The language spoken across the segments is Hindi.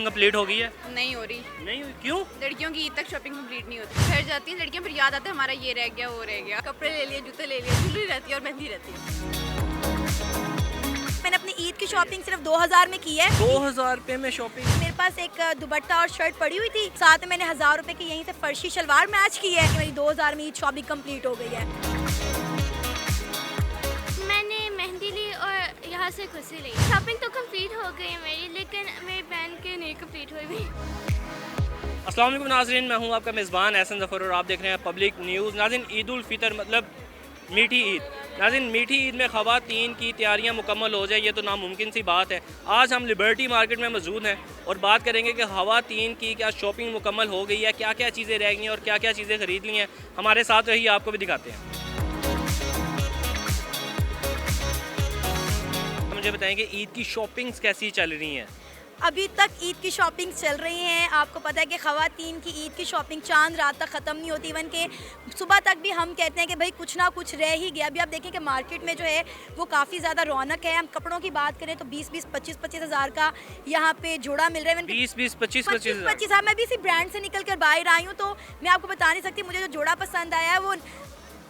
शॉपिंग कंप्लीट हो गई है? नहीं हो रही। नहीं हुई, क्यों? लड़कियों की ईद तक शॉपिंग कंप्लीट नहीं होती। घर जाती हैं लड़कियां, फिर याद आता है हमारा ये रह गया वो रह गया, कपड़े ले लिए, जूते ले लिए, ज्वेलरी रहती है और मेहंदी रहती है। मैंने अपनी ईद की शॉपिंग सिर्फ 2000 में की है। 2000 रुपये में शॉपिंग? मेरे पास एक दुपट्टा और शर्ट पड़ी हुई थी, साथ में मैंने 1000 रुपए की यहीं से फर्शी शलवार मैच की है। मेरी 2000 में ईद शॉपिंग कंप्लीट हो गई है। मैंने मेहंदी ली और यहाँ से खुशी ली। शॉपिंग तो कंप्लीट हो गई मेरी, लेकिन मेरी बहन की नहीं कंप्लीट हुई भी। अस्सलाम वालेकुम नाज़रीन, मैं हूँ आपका मेज़बान एहसन ज़फ़र और आप देख रहे हैं पब्लिक न्यूज़। नाज़रीन, ईद उल फितर मतलब मीठी ईद। नाज़रीन, मीठी ईद में ख़वातीन की तैयारियां मुकम्मल हो जाए ये तो नामुमकिन सी बात है। आज हम लिबर्टी मार्केट में मौजूद हैं और बात करेंगे कि ख़वातीन की क्या शॉपिंग मुकम्मल हो गई है, क्या क्या चीज़ें रह गई हैं और क्या क्या चीज़ें ख़रीद ली हैं। हमारे साथ रहिए, आपको भी दिखाते हैं। मुझे बताएं कि ईद की शॉपिंग्स कैसी चल रही हैं? अभी तक ईद की शॉपिंग चल रही हैं। आपको पता है कि ख़वातीन की ईद की शॉपिंग चांद रात तक ख़त्म नहीं होती। इवन के सुबह तक भी हम कहते हैं कि भाई कुछ ना कुछ रह ही गया। अभी आप देखें कि मार्केट में जो है वो काफ़ी ज़्यादा रौनक है। हम कपड़ों की बात करें तो 20-20, 25-25 हज़ार का यहाँ पे जोड़ा मिल रहा है। 20-20, 25-25 25 मैं भी इसी ब्रांड से निकल कर बाहर आई हूँ, तो मैं आपको बता नहीं सकती। मुझे जो जोड़ा पसंद आया है वो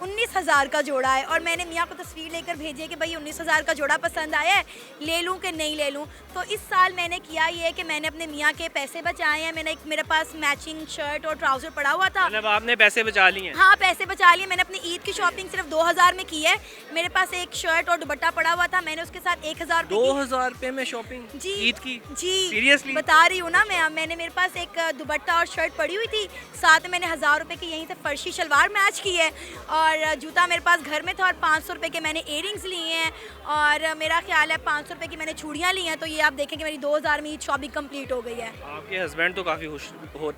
19,000 का जोड़ा है और मैंने मियाँ को तस्वीर लेकर भेजी है कि भाई 19,000 का जोड़ा पसंद आया है, ले लूँ कि नहीं ले लूँ। तो इस साल मैंने किया ये है कि मैंने अपने मियाँ के पैसे बचाए हैं। मेरे पास मैचिंग शर्ट और ट्राउज़र पड़ा हुआ था। मतलब आपने पैसे बचा लिए हैं? हाँ, पैसे बचा लिए। मैंने अपनी ईद की शॉपिंग सिर्फ 2000 में की है। मेरे पास एक शर्ट और दुपट्टा पड़ा हुआ था, मैंने उसके साथ 1000 2000 रुपये में शॉपिंग जी ईद की? जी सीरियसली बता रही हूँ ना मैंने मेरे पास एक दुपट्टा और शर्ट पड़ी हुई थी, साथ में मैंने 1000 रुपए की यहीं से फर्शी शलवार मैच की है और जूता मेरे पास घर में था और 500 रुपए के मैंने इयरिंग्स लिए हैं और मेरा ख्याल है 500 रुपए की मैंने चूड़ियाँ ली हैं। तो ये आप देखें कि मेरी 2000 में ईद शॉपिंग कंप्लीट हो गई है। आपके हस्बैंड तो काफ़ी खुश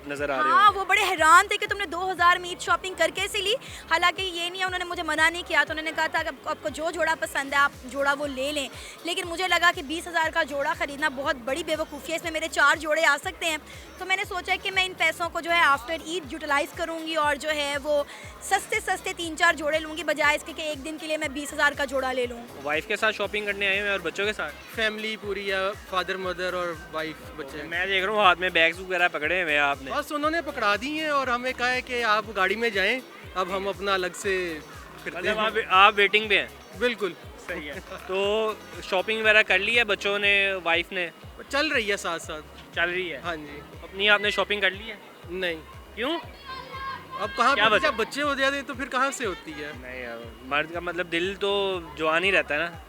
नज़र आ रहे हाँ, हैं। वो बड़े हैरान थे कि तुमने 2000 में ईद शॉपिंग कर कैसे ली। हालांकि ये नहीं है, उन्होंने मुझे मना नहीं किया। तो उन्होंने कहा था कि आपको जो जोड़ा पसंद है आप जोड़ा वो ले लें। लेकिन मुझे लगा कि 20,000 का जोड़ा ख़रीदना बहुत बड़ी बेवकूफ़ी है, इसमें मेरे 4 जोड़े आ सकते हैं। तो मैंने सोचा कि मैं इन पैसों को जो है आफ्टर ईद यूटिलाइज़ करूँगी और जो है वो सस्ते 3-4 जोड़े लूँगी, बजाय इसके कि एक दिन के लिए मैं 20,000 का जोड़ा ले लूँ। वाइफ के साथ शॉपिंग करने आए हैं और बच्चों के साथ? फैमिली पूरी है, फादर मदर और वाइफ बच्चे। मैं देख रहा हूँ हाथ में बैग्स वगैरह पकड़े हुए हैं आपने। बस उन्होंने पकड़ा दी हैं और हमें कहा है कि आप गाड़ी में जाएं, अब हम अपना अलग से करते मतलब हैं। आप वेटिंग पे हैं? बिल्कुल सही है। तो शॉपिंग वगैरह कर ली है बच्चों ने, वाइफ ने? चल रही है साथ साथ। चल रही है? हाँ जी। अपनी आपने शॉपिंग कर ली है? नहीं, क्यों? अब कहाँ क्या पे वजह? जब बच्चे हो जाते हैं तो फिर कहाँ से होती है। नहीं यार, मर्द का मतलब दिल तो जवान ही रहता है ना।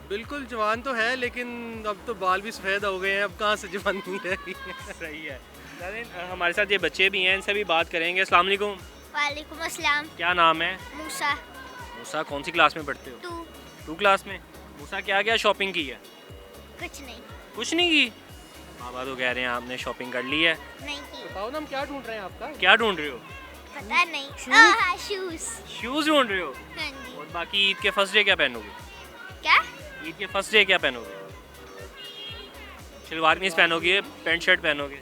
बिल्कुल जवान तो है, लेकिन अब तो बाल भी सफ़ेद हो गए हैं, अब कहाँ से जवानी रहेगी। सही है। नाज़रीन, हमारे साथ ये बच्चे भी हैं, इनसे भी बात करेंगे। अस्सलाम वालेकुम। वालेकुम अस्सलाम। क्या नाम है? मूसा। मूसा, कौन सी क्लास में पढ़ते हो? 2 क्लास में। मूसा, क्या क्या शॉपिंग की है? कुछ नहीं। कुछ नहीं की? बाबा तो कह रहे हैं आपने शॉपिंग कर ली है। नहीं की। बताओ ना, हम क्या ढूंढ रहे हैं आपका। क्या ढूंढ रहे हो? पता नहीं। शूज। शूज़ ढूंढ रहे हो? हाँ जी। और बाकी ईद के फर्स्ट डे क्या पहनोगे? क्या? ईद के फर्स्ट डे क्या पहनोगे? शलवार कमीज पहनोगे, पैंट शर्ट पहनोगे?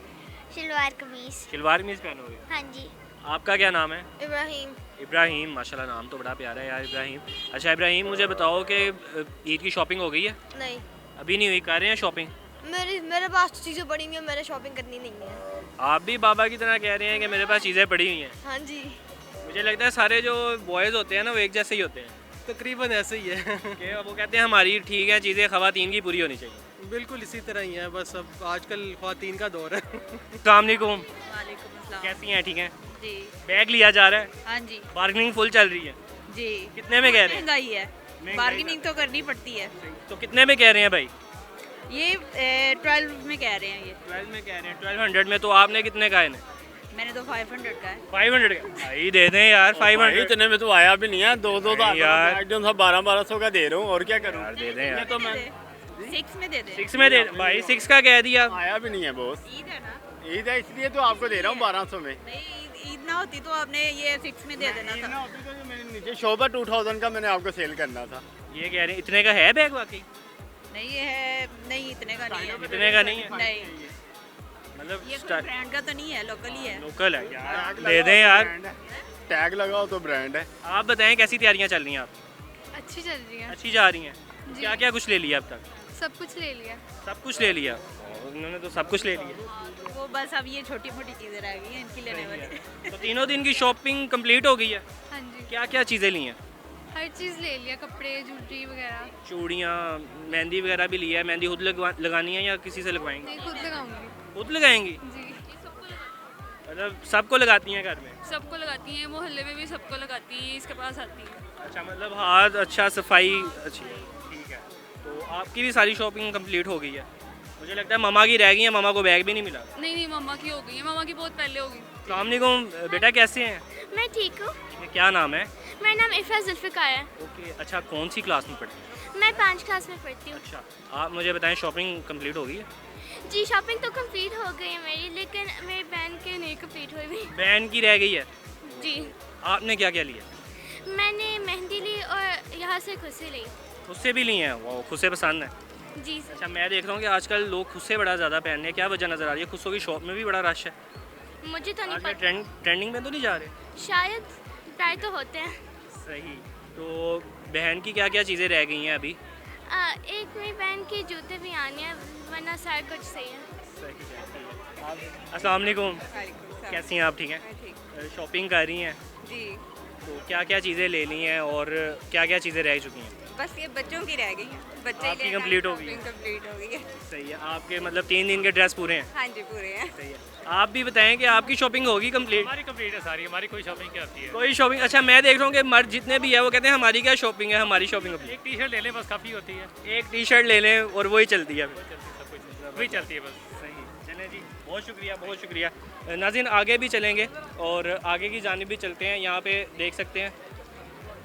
शलवार कमीज। शलवार कमीज पहनोगे? हाँ जी। आपका क्या नाम है? इब्राहिम। इब्राहिम, माशाल्लाह नाम तो बड़ा प्यारा है यार, इब्राहिम। अच्छा इब्राहिम, मुझे बताओ कि ईद की शॉपिंग हो गई है? नहीं, अभी नहीं हुई, कर रहे हैं शॉपिंग? मेरे पास तो चीज़ें पड़ी हुई हैं, मैंने शॉपिंग करनी नहीं है। आप भी बाबा की तरह कह रहे हैं कि मेरे पास चीज़ें पड़ी हुई हैं। हाँ जी। मुझे लगता है सारे जो बॉयज़ होते हैं ना वो एक जैसे ही होते हैं तकरीबन ऐसे ही है। कि वो कहते हैं हमारी ठीक है चीज़ें ख़वातीन की पूरी होनी चाहिए। बिल्कुल इसी तरह ही है, बस अब आजकल ख़वातीन का दौर है। अस्सलाम वालेकुम। वालेकुम अस्सलाम। कैसी हैं? ठीक हैं? जी। बैग लिया जा रहा है, हाँ जी। बार्गेनिंग फुल चल रही है। जी। कितने में कह रहे हैं? महंगाई है, महंगाई बार्गेनिंग तो करनी पड़ती है। तो कितने में कह रहे हैं भाई? ये 12 में कह रहे हैं। ये 12 में कह रहे हैं। 1200 में। तो आपने कितने का है? मैंने तो 500 का है। 500 का? भाई दे दें यार 500। इतने में तो आया भी नहीं है। 2-2 नहीं यार। एकदम सब 1200 का दे रहा हूँ, और क्या करूँ। यार दे दें यार। तो मैं 6 में दे दे। 6 में दे भाई, 6 का कह दिया। आया भी नहीं है बॉस। ईद है ना? ईद है इसलिए तो आपको दे रहा हूँ 1200 में। नहीं, ईद ना होती तो आपने ये 6 में दे देना ईद ना था। होती तो मेरे नीचे शॉप है 2000 का, मैंने आपको सेल करना था। ये कह रहे हैं इतने का है बैग वाकई? नहीं ये है, नहीं इतने का नहीं है। इतने का नहीं है? नहीं, मतलब ये कोई ब्रांड का तो नहीं है, लोकल ही है। लोकल है यार, टैग दे लगाओ दें तो यार। ब्रांड है। टैग लगाओ तो ब्रांड है। आप बताएं कैसी तैयारियां चल रही हैं आप? अच्छी चल रही है। अच्छी जा रही हैं? क्या क्या कुछ ले लिया अब तक? सब कुछ ले लिया। सब कुछ ले लिया, उन्होंने तो सब कुछ ले लिया। वो बस अब ये छोटी मोटी चीज़ें रह गई हैं इनकी लेने वाली। तो तीनों दिन की शॉपिंग कंप्लीट हो गई है। हाँ जी, क्या क्या चीज़ें ली हैं? हर चीज़ ले लिया, कपड़े ज्वेलरी वगैरह। चूड़ियाँ, मेहंदी वगैरह भी लिया है। मेहंदी खुद लगानी है या किसी से लगवाएंगे? नहीं, खुद लगाऊंगी खुद लगाएंगी, जी। मतलब सबको लगाती हैं घर में? सबको लगाती हैं, मोहल्ले में भी सबको लगाती हैं, इसके पास आती है। अच्छा, मतलब हाथ अच्छा, सफाई अच्छी है, ठीक है। तो आपकी भी सारी शॉपिंग कंप्लीट हो गई है। मुझे लगता है ममा की रह गई है, ममा को बैग भी नहीं मिला। नहीं नहीं, मम्मा की हो गई है, मम्मा की बहुत पहले हो गई। अस्सलाम वालेकुम बेटा, कैसे हैं? मैं ठीक हूँ। ये क्या नाम है? मेरा नाम इफ़रा जुल्फ़िकार है। ओके, अच्छा, कौन सी क्लास में पढ़ते हैं? मैं 5 क्लास में पढ़ती हूँ। अच्छा, आप मुझे बताएं शॉपिंग कंप्लीट हो गई है? जी, शॉपिंग तो कंप्लीट हो गई है मेरी, लेकिन मेरी बहन के नहीं कंप्लीट हुई भी। बहन की रह गई है। जी, आपने क्या क्या लिया? मैंने मेहंदी ली और यहाँ से खुशी ली। खुद से भी लिए हैं? वो खुद से पसंद है। जी सर। अच्छा, मैं देख रहा हूँ कि आजकल लोग खुद से बड़ा ज़्यादा पहन रहे हैं, क्या वजह नज़र आ रही है? खुद की शॉप में भी बड़ा रश है। मुझे तो नहीं आजकल पता, ट्रेंडिंग में तो नहीं जा रहे? शायद ट्राई तो होते हैं। सही। तो बहन की क्या क्या चीज़ें रह गई हैं अभी? एक मेरी बहन के जूते भी आने हैं, वरना सारा कुछ सही है। अस्सलाम वालेकुम, कैसी हैं आप? ठीक हैं? शॉपिंग कर रही हैं, जी, तो क्या क्या चीज़ें ले ली हैं और क्या क्या चीज़ें रह चुकी हैं? बस ये बच्चों की रह गई है। बच्चे आपकी लेना, complete हो गई है? shopping complete हो गई है। सही है। आपके मतलब 3 दिन के ड्रेस पूरे हैं? हाँ जी, पूरे हैं। सही है। आप भी बताएं कि आपकी शॉपिंग होगी कंप्लीट? हमारी कंप्लीट है सारी, हमारी कोई शॉपिंग क्या होती है। कोई शॉपिंग? अच्छा, मैं देख रहा हूँ कि मर्द जितने भी है वो कहते हैं हमारी क्या शॉपिंग है, हमारी शॉपिंग कंप्लीट। एक टी शर्ट ले लें बस काफ़ी होती है, एक टी शर्ट ले लें और वही चलती है। चलती है, सब कुछ वही चलती है बस। सही। चलें जी, बहुत शुक्रिया, बहुत शुक्रिया। नाज़रीन, आगे भी चलेंगे और आगे की जानिब भी चलते हैं। यहाँ पे देख सकते हैं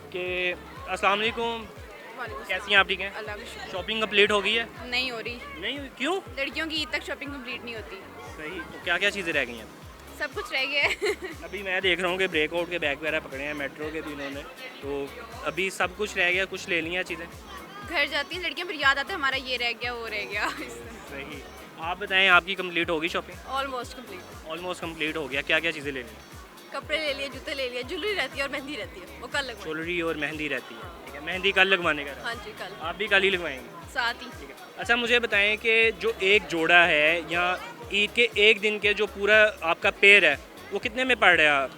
कि अस्सलाम वालेकुम, कैसी हैं आप? ठीक हैं? अल्लाह का शुक्र। शॉपिंग कंप्लीट हो गई है? नहीं हो रही, नहीं हुई? क्यों? लड़कियों की ईद तक शॉपिंग कंप्लीट नहीं होती। सही। तो क्या क्या चीज़ें रह गई हैं? सब कुछ रह गया है। अभी मैं देख रहा हूँ कि ब्रेकआउट के बैग वगैरह पकड़े हैं मेट्रो के भी इन्होंने, तो अभी सब कुछ रह गया, कुछ ले लिया चीज़ें? घर जाती हैं लड़कियां, फिर याद आता है हमारा ये रह गया, वो रह गया। सही। आप बताएं, आपकी कंप्लीट होगी shopping? Almost complete. Almost complete हो गया। क्या क्या चीज़ें ले ली? कपड़े ले लिए, जूते ले लिए, ज्वेलरी रहती है और मेहंदी रहती है, वो कल लगवाएंगे। ज्वेलरी और मेहंदी रहती है, ठीक है। मेहंदी कल लगवाने का हाँ जी, कल आप भी कल ही लगवाएंगे? साथ ही। ठीक है। अच्छा, मुझे बताएं कि जो एक जोड़ा है या ईद के एक दिन के जो पूरा आपका पेयर है वो कितने में पड़ रहा है?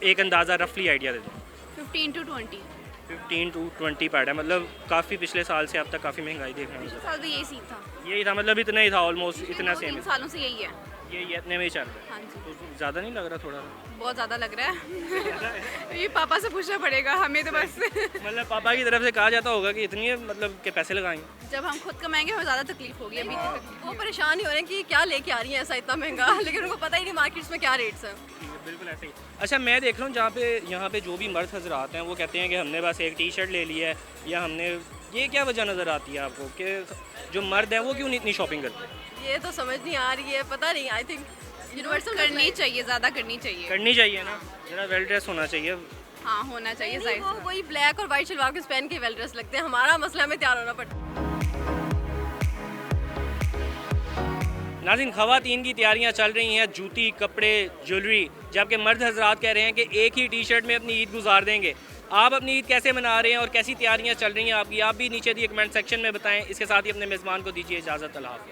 एक अंदाज़ा रफली आइडिया दे दो। 15 to 20। 15 to 20 पड़ रहा है, मतलब काफ़ी पिछले साल से अब तक काफ़ी महंगाई देखने में पिछले साल भी यही सीन था, यही था, मतलब इतना ही था, ऑलमोस्ट इतना सेम 2-3 सालों से यही है। ये इतने में ही चल रहा है। हाँ जी, तो ज़्यादा नहीं लग रहा थोड़ा? बहुत ज़्यादा लग रहा है। ये पापा से पूछना पड़ेगा हमें, तो बस मतलब पापा की तरफ से कहा जाता होगा कि इतनी मतलब के पैसे लगाएंगे? जब हम खुद कमाएंगे हमें ज़्यादा तकलीफ होगी। अभी वो परेशान ही हो रहे हैं कि क्या लेके आ रही है ऐसा इतना महंगा, लेकिन उनको पता ही नहीं मार्केट्स में क्या रेट्स हैं। ठीक है, बिल्कुल ऐसे ही। अच्छा, मैं देख रहा हूँ जहाँ पे यहाँ पे जो भी मर्द हजरात हैं वो कहते हैं कि हमने बस एक टी शर्ट ले ली है या हमने, ये क्या वजह नज़र आती है आपको कि जो मर्द हैं वो क्यों इतनी शॉपिंग करते हैं? ये तो समझ नहीं आ रही है, पता नहीं। आई थिंक यूनिवर्सल करनी चाहिए, ज़्यादा करनी चाहिए। करनी चाहिए ना, ज़रा वेल ड्रेस होना चाहिए। हाँ, होना चाहिए। वो वही ब्लैक और वाइट शलवार के पहन के वेल ड्रेस लगते हैं, हमारा मसला में तैयार होना पड़ता है। नाज़रीन, ख़वातीन की तैयारियां चल रही हैं, जूती, कपड़े, ज्वेलरी, जबकि मर्द हजरात कह रहे हैं कि एक ही टी शर्ट में अपनी ईद गुजार देंगे। आप अपनी ईद कैसे मना रहे हैं और कैसी तैयारियां चल रही हैं आपकी? आप भी नीचे दिए कमेंट सेक्शन में बताएं। इसके साथ ही अपने मेज़बान को दीजिए इजाज़त। अल्लाह हाफ़िज़।